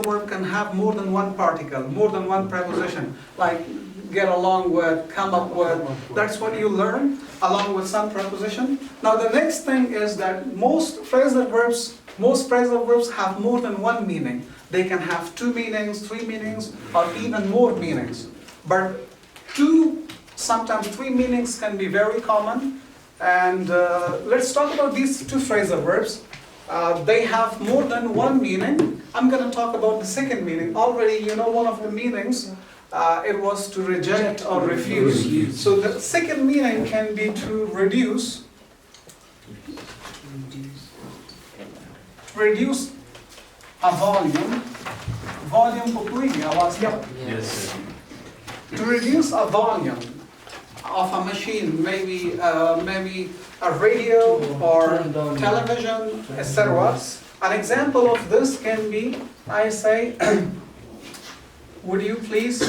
verb can have more than one particle, more than one preposition, like get along with, come up with. That's what you learn, along with some preposition. Now the next thing is that most phrasal verbs have more than one meaning. They can have 2 meanings, 3 meanings, or even more meanings. But 2, sometimes 3 meanings can be very common. And let's talk about these 2 phrasal verbs. They have more than one meaning. I'm going to talk about the second meaning. Already you know one of the meanings, it was to reject or refuse. So the second meaning can be to reduce. Reduce a volume. Volume को पूरी आवाज क्या? Yes. To reduce a volume of a machine, maybe a radio or television, etc. An example of this can be, I say, would you please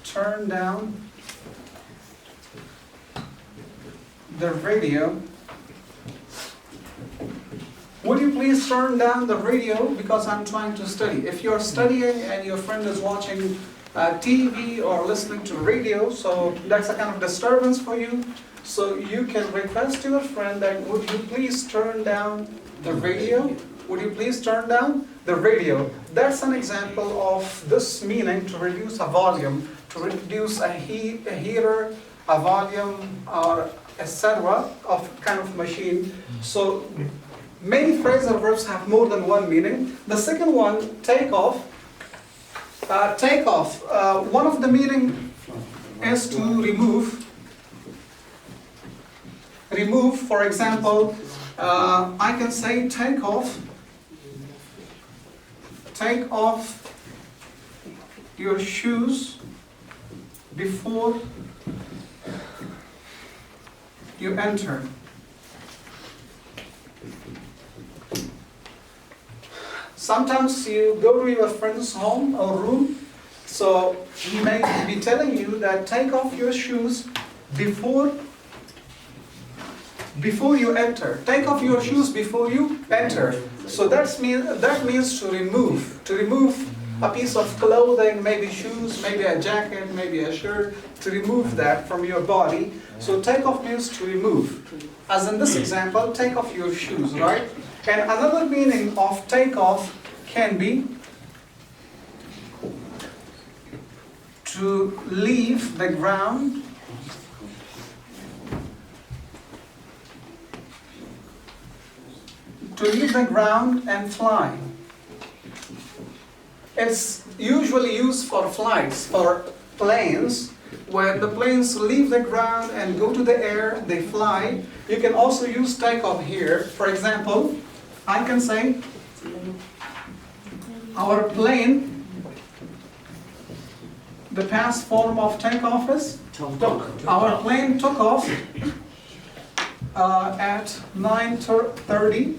turn down the radio? Would you please turn down the radio because I'm trying to study? If you're studying and your friend is watching TV or listening to radio, so that's a kind of disturbance for you. So you can request your friend that, would you please turn down the radio? Would you please turn down the radio? That's an example of this meaning, to reduce a volume, to reduce a heater, a volume, or etc. of kind of machine. So many phrasal verbs have more than one meaning. The second one, take off. One of the meaning is to remove. Remove, for example, I can say take off your shoes before you enter. Sometimes you go to your friend's home or room, so he may be telling you that take off your shoes before you enter. Take off your shoes before you enter. So that means to remove. To remove a piece of clothing, maybe shoes, maybe a jacket, maybe a shirt, to remove that from your body. So take off means to remove. As in this example, take off your shoes, right? And another meaning of take off can be to leave the ground. To leave the ground and fly. It's usually used for flights, for planes. When the planes leave the ground and go to the air, they fly. You can also use take off here. For example, I can say, our plane, the past form of take off is took. Our plane took off at 9:30.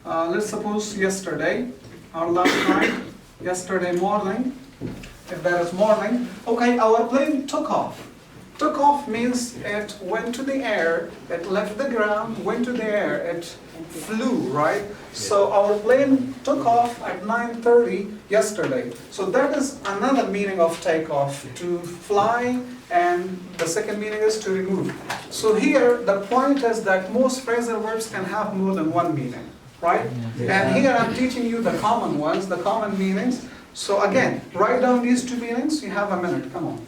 Let's suppose yesterday, or last night, yesterday morning, if that is morning. Okay, our plane took off. Took off means it went to the air, it left the ground, went to the air, it flew, right? So our plane took off at 9:30 yesterday. So that is another meaning of take off, to fly, and the second meaning is to remove. So here, the point is that most phrasal verbs can have more than one meaning, right? And here I'm teaching you the common ones, the common meanings. So again, write down these 2 meanings, you have a minute, come on.